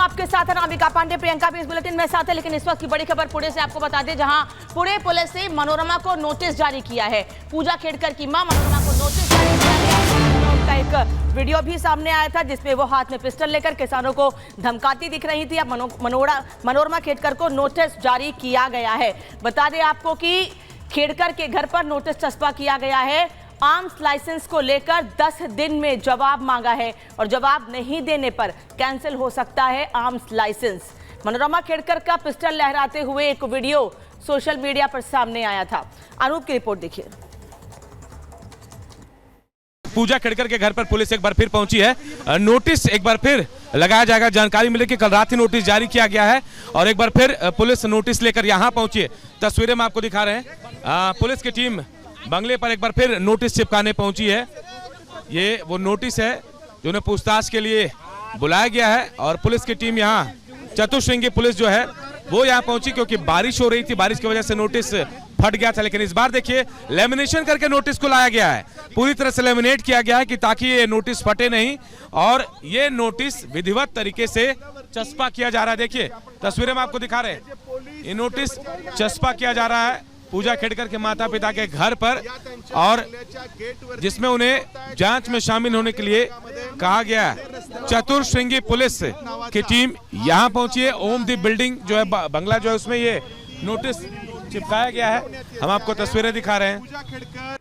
आपके साथ अनामिका पांडे, प्रियंका भी इस बुलेटिन में साथ है। लेकिन इस वक्त की बड़ी खबर पुणे से आपको बता दें, जहां पुणे पुलिस ने मनोरमा को नोटिस जारी किया है। पूजा खेड़कर की मां मनोरमा को नोटिस जारी किया है। उनका एक वीडियो भी सामने आया था जिसमें वो हाथ में पिस्टल लेकर किसानों को धमकाती दिख रही थी। अब मनोरमा खेड़कर को नोटिस जारी किया गया है। बता दें आपको कि खेड़कर के घर पर नोटिस चस्पा किया गया है। आर्म्स लाइसेंस को लेकर 10 दिन में जवाब मांगा है और जवाब नहीं देने पर कैंसिल हो सकता है आर्म्स लाइसेंस। मनोरमा खेड़कर का पिस्टल लहराते हुए एक वीडियो सोशल मीडिया पर सामने आया था। अनूप की रिपोर्ट देखिए। पूजा खेड़कर के घर पर पुलिस एक बार फिर पहुंची है। नोटिस एक बार फिर लगाया जाएगा। जानकारी मिली कि कल रात ही नोटिस जारी किया गया है और एक बार फिर पुलिस नोटिस लेकर यहां पहुंची है। तस्वीरें में आपको दिखा रहे हैं। पुलिस की टीम बंगले पर एक बार फिर नोटिस चिपकाने पहुंची है। ये वो नोटिस है जो उन्हें पूछताछ के लिए बुलाया गया है और पुलिस की टीम यहाँ चतुश्रृंगी पुलिस जो है वो यहाँ पहुंची, क्योंकि बारिश हो रही थी। बारिश की वजह से नोटिस फट गया था, लेकिन इस बार देखिए लेमिनेशन करके नोटिस को लाया गया है। पूरी तरह से लेमिनेट किया गया है कि ताकि ये नोटिस फटे नहीं और ये नोटिस विधिवत तरीके से चस्पा किया जा रहा है। देखिए तस्वीरें में आपको दिखा रहे हैं। ये नोटिस चस्पा किया जा रहा है पूजा खेड़कर के माता पिता के घर पर, और जिसमें उन्हें जांच में शामिल होने के लिए कहा गया है। चतुश्रृंगी पुलिस की टीम यहां पहुंची है। ओम दी बिल्डिंग जो है बंगला जो है उसमें ये नोटिस चिपकाया गया है। हम आपको तस्वीरें दिखा रहे हैं।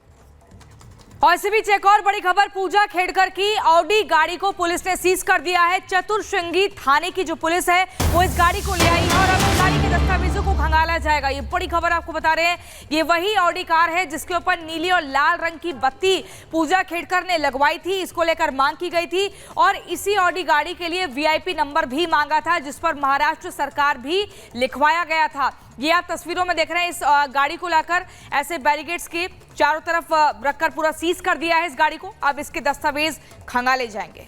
और इसी बीच एक और बड़ी खबर, पूजा खेड़कर की ऑडी गाड़ी को पुलिस ने सीज कर दिया है। चतुश्रृंगी थाने की जो पुलिस है वो इस गाड़ी को ले आई है और अब इस गाड़ी के दस्तावेजों को खंगाला जाएगा। ये बड़ी खबर आपको बता रहे हैं। ये वही ऑडी कार है जिसके ऊपर नीली और लाल रंग की बत्ती पूजा खेड़कर ने लगवाई थी। इसको लेकर मांग की गई थी और इसी ऑडी गाड़ी के लिए VIP नंबर भी मांगा था, जिस पर महाराष्ट्र सरकार भी लिखवाया गया था। ये आप तस्वीरों में देख रहे हैं। इस गाड़ी को लाकर ऐसे बैरिकेड्स के चारों तरफ रखकर पूरा सीज कर दिया है इस गाड़ी को। अब इसके दस्तावेज खंगाले जाएंगे।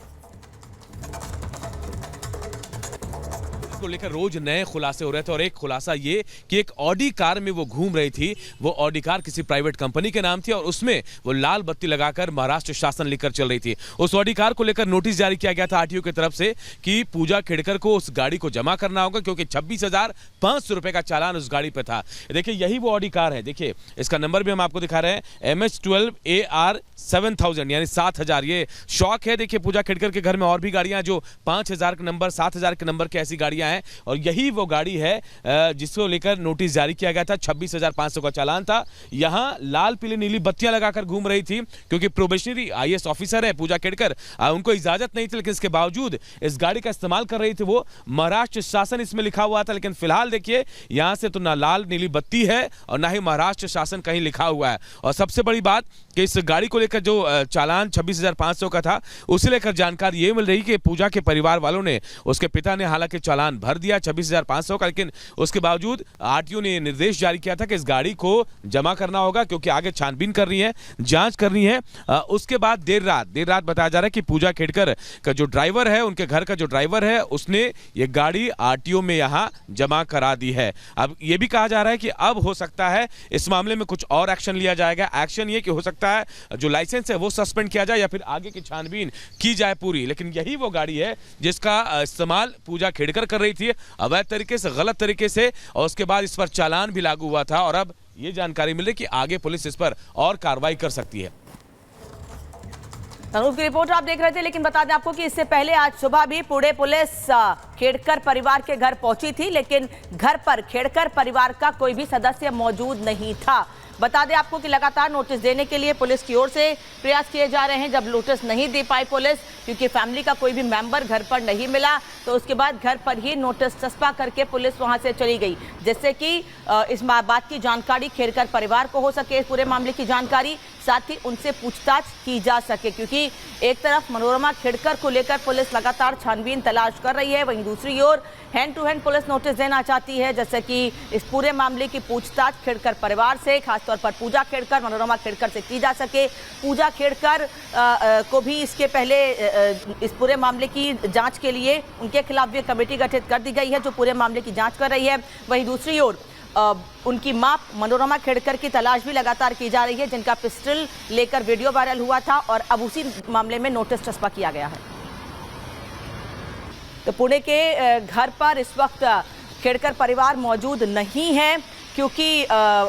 को लेकर रोज नए खुलासे हो रहे थे और एक खुलासा ये कि एक ऑडी कार में वो घूम रही थी। वो ऑडी कार किसी प्राइवेट कंपनी के नाम थी और उसमें वो लाल बत्ती लगाकर महाराष्ट्र शासन लेकर चल रही थी। उस ऑडी कार को लेकर नोटिस जारी किया गया था RTO की तरफ से कि पूजा खेड़कर को उस गाड़ी को जमा करना होगा, क्योंकि 26,500 रुपए का चालान उस गाड़ी पे था। देखिए यही वो ऑडी कार है। देखिए इसका नंबर भी हम आपको दिखा रहे हैं, MH12 AR 7000 यानी 7000। ये शौक है। देखिए पूजा खेड़कर के घर में और भी गाड़ियां जो 5000 के नंबर 7000 के नंबर की ऐसी गाड़ियां हैं और यही वो गाड़ी है जिसको लेकर नोटिस जारी किया गया था। 26,500 का चालान था। यहां लाल पीली नीली बत्तियां लगाकर घूम रही थी, क्योंकि प्रोबेशनरी IAS ऑफिसर है पूजा खेड़कर। उनको इजाजत नहीं थी, लेकिन इसके बावजूद इस गाड़ी का इस्तेमाल कर रही थी वो। महाराष्ट्र शासन इसमें लिखा हुआ था, लेकिन फिलहाल देखिए यहां से तो ना लाल नीली बत्ती है और ना ही महाराष्ट्र शासन कहीं लिखा हुआ है। और सबसे बड़ी बात कि इस गाड़ी को लेकर जो चालान 26,500 का था, उसे लेकर जानकारी ये मिल रही कि पूजा के परिवार वालों ने, उसके पिता ने हालांकि चालान भर दिया 26,500 का, लेकिन उसके बावजूद RTO ने निर्देश जारी किया था कि इस गाड़ी को जमा करना होगा, क्योंकि आगे छानबीन करनी है, जांच करनी है। उसके बाद देर रात बताया जा रहा है कि पूजा खेड़कर का जो ड्राइवर है, उनके घर का जो ड्राइवर है, उसने ये गाड़ी RTO में यहां जमा करा दी है। अब ये भी कहा जा रहा है कि अब हो सकता है इस मामले में कुछ और एक्शन लिया जाएगा। एक्शन ये कि हो सकता है जो लाइसेंस है वो सस्पेंड किया जाए या फिर आगे की छानबीन की जाए पूरी। लेकिन यही वो गाड़ी है जिसका इस्तेमाल पूजा खेड़कर कर रही थी अवैध तरीके से, गलत तरीके से, और उसके बाद इस पर चालान भी लागू हुआ था। और अब ये जानकारी मिल रही कि आगे पुलिस इस पर और कार्रवाई कर सकती है। अनूप की रिपोर्ट आप देख रहे थे। लेकिन बता दें आपको कि इससे पहले आज सुबह भी पुणे पुलिस खेड़कर परिवार के घर पहुंची थी, लेकिन घर पर खेड़कर परिवार का कोई भी सदस्य मौजूद नहीं था। बता दें आपको कि लगातार नोटिस देने के लिए पुलिस की ओर से प्रयास किए जा रहे हैं। जब नोटिस नहीं दे पाई पुलिस, क्योंकि फैमिली का कोई भी मेंबर घर पर नहीं मिला, तो उसके बाद घर पर ही नोटिस चस्पा करके पुलिस वहां से चली गई, जिससे कि इस बात की जानकारी खेड़कर परिवार को हो सके, इस पूरे मामले की जानकारी, साथ ही उनसे पूछताछ की जा सके। क्योंकि एक तरफ मनोरमा खेड़कर को लेकर पुलिस लगातार छानबीन तलाश कर रही है, वहीं दूसरी ओर hand to hand police notice देना चाहती है, जैसे कि इस पूरे मामले की पूछताछ खेड़कर परिवार से, खासतौर पर पूजा खेड़कर, मनोरमा खेड़कर से की जा सके। पूजा खेड़कर को भी इसके पहले इस पूरे मामले की जांच के लिए उनके खिलाफ भी कमेटी गठित कर दी गई है जो पूरे मामले की जांच कर रही है। वहीं दूसरी ओर उनकी मां मनोरमा खेड़कर की तलाश भी लगातार की जा रही है, जिनका पिस्टल लेकर वीडियो वायरल हुआ था और अब उसी मामले में नोटिस चस्पा किया गया है। तो पुणे के घर पर इस वक्त खेड़कर परिवार मौजूद नहीं है, क्योंकि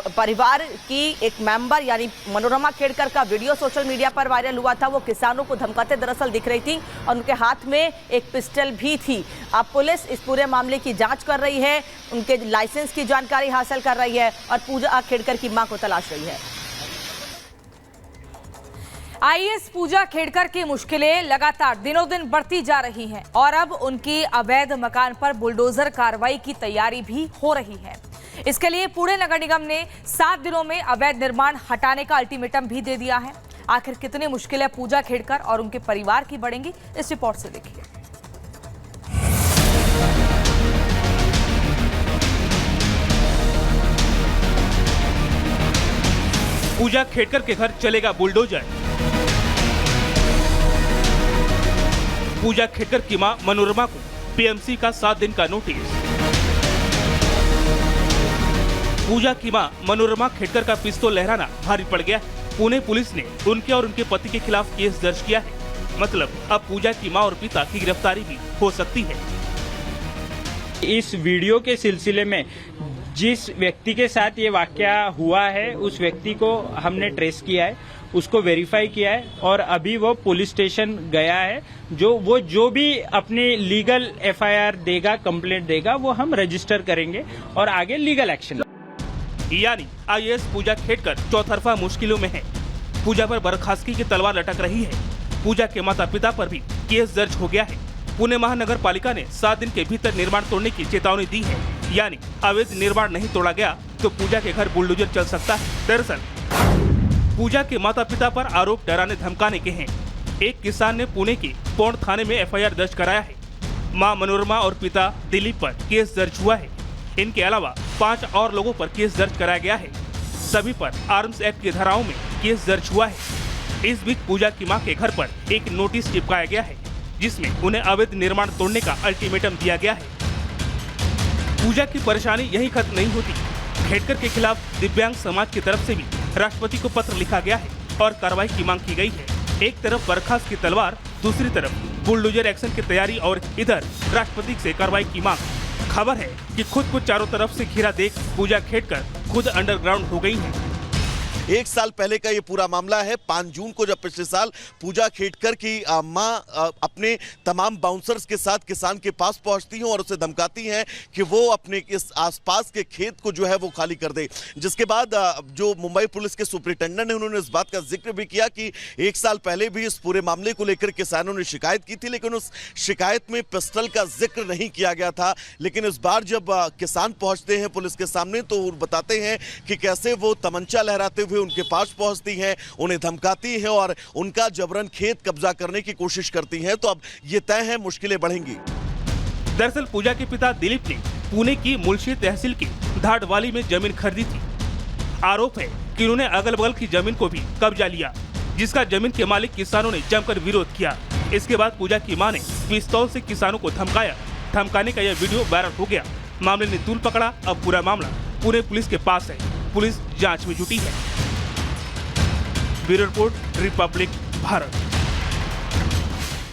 परिवार की एक मेंबर यानी मनोरमा खेड़कर का वीडियो सोशल मीडिया पर वायरल हुआ था। वो किसानों को धमकाते दरअसल दिख रही थी और उनके हाथ में एक पिस्टल भी थी। अब पुलिस इस पूरे मामले की जांच कर रही है, उनके लाइसेंस की जानकारी हासिल कर रही है और पूजा खेड़कर की मां को तलाश रही है। आईएएस पूजा खेड़कर की मुश्किलें लगातार दिनों दिन बढ़ती जा रही हैं और अब उनकी अवैध मकान पर बुलडोजर कार्रवाई की तैयारी भी हो रही है। इसके लिए पुणे नगर निगम ने 7 दिनों में अवैध निर्माण हटाने का अल्टीमेटम भी दे दिया है। आखिर कितनी मुश्किलें पूजा खेड़कर और उनके परिवार की बढ़ेंगी, इस रिपोर्ट से देखिए। पूजा खेड़कर के घर चलेगा बुलडोजर। पूजा खेड़कर की मां मनोरमा को पीएमसी का 7 दिन का नोटिस। पूजा की मां मनोरमा खेड़कर का पिस्तौल लहराना भारी पड़ गया है। पुणे पुलिस ने उनके और उनके पति के खिलाफ केस दर्ज किया है। मतलब अब पूजा की मां और पिता की गिरफ्तारी भी हो सकती है। इस वीडियो के सिलसिले में जिस व्यक्ति के साथ ये वाकया हुआ है उस व्यक्ति को हमने ट्रेस किया है, उसको वेरीफाई किया है और अभी वो पुलिस स्टेशन गया है। जो भी अपनी लीगल एफआईआर देगा, कंप्लेंट देगा, वो हम रजिस्टर करेंगे और आगे लीगल एक्शन। यानी आईएएस पूजा खेड़कर चौतरफा मुश्किलों में है। पूजा पर बर्खास्तगी की तलवार लटक रही है। पूजा के माता पिता पर भी केस दर्ज हो गया है। पुणे महानगर पालिका ने 7 दिन के भीतर निर्माण तोड़ने की चेतावनी दी है। यानी अवैध निर्माण नहीं तोड़ा गया तो पूजा के घर बुलडोजर चल सकता है। दरअसल पूजा के माता पिता पर आरोप डराने धमकाने के हैं। एक किसान ने पुणे के पौंड थाने में एफआईआर दर्ज कराया है। मां मनोरमा और पिता दिलीप पर केस दर्ज हुआ है। इनके अलावा 5 और लोगों पर केस दर्ज कराया गया है। सभी पर आर्म्स एक्ट की धाराओं में केस दर्ज हुआ है। इस बीच पूजा की मां के घर पर एक नोटिस चिपकाया गया है, जिसमें उन्हें अवैध निर्माण तोड़ने का अल्टीमेटम दिया गया है। पूजा की परेशानी यही खत्म नहीं होती। खेड़कर के खिलाफ दिव्यांग समाज की तरफ से भी राष्ट्रपति को पत्र लिखा गया है और कार्रवाई की मांग की गई है। एक तरफ बर्खास्त की तलवार, दूसरी तरफ बुलडोजर एक्शन की तैयारी और इधर राष्ट्रपति से कार्रवाई की मांग। खबर है कि खुद को चारों तरफ से घिरा देख पूजा खेड़कर खुद अंडरग्राउंड हो गई है। 1 साल पहले का ये पूरा मामला है। 5 जून को जब पिछले साल पूजा खेड़कर की मां अपने तमाम बाउंसर्स के साथ किसान के पास पहुंचती हैं और उसे धमकाती हैं कि वो अपने इस आसपास के खेत को जो है वो खाली कर दे। जिसके बाद जो मुंबई पुलिस के सुपरिटेंडेंट ने उन्होंने इस बात का जिक्र भी किया कि 1 साल पहले भी इस पूरे मामले को लेकर किसानों ने शिकायत की थी, लेकिन उस शिकायत में पिस्टल का जिक्र नहीं किया गया था। लेकिन इस बार जब किसान पहुंचते हैं पुलिस के सामने तो वो बताते हैं कि कैसे वो तमंचा लहराते हुए उनके पास पहुंचती हैं, उन्हें धमकाती हैं और उनका जबरन खेत कब्जा करने की कोशिश करती हैं। तो अब ये तय है मुश्किलें बढ़ेंगी। दरअसल पूजा के पिता दिलीप ने पुणे की मुल्शी तहसील की धाटवाली में जमीन खरीदी थी। आरोप है कि उन्होंने अगल बगल की जमीन को भी कब्जा लिया, जिसका जमीन के मालिक किसानों ने जमकर विरोध किया। इसके बाद पूजा की मां ने पिस्तौल से किसानों को धमकाया। धमकाने का यह वीडियो वायरल हो गया। मामले ने तूल पकड़ा। अब पूरा मामला पुणे पुलिस के पास है। पुलिस जांच में जुटी है। Bureau report, Republic Bharat.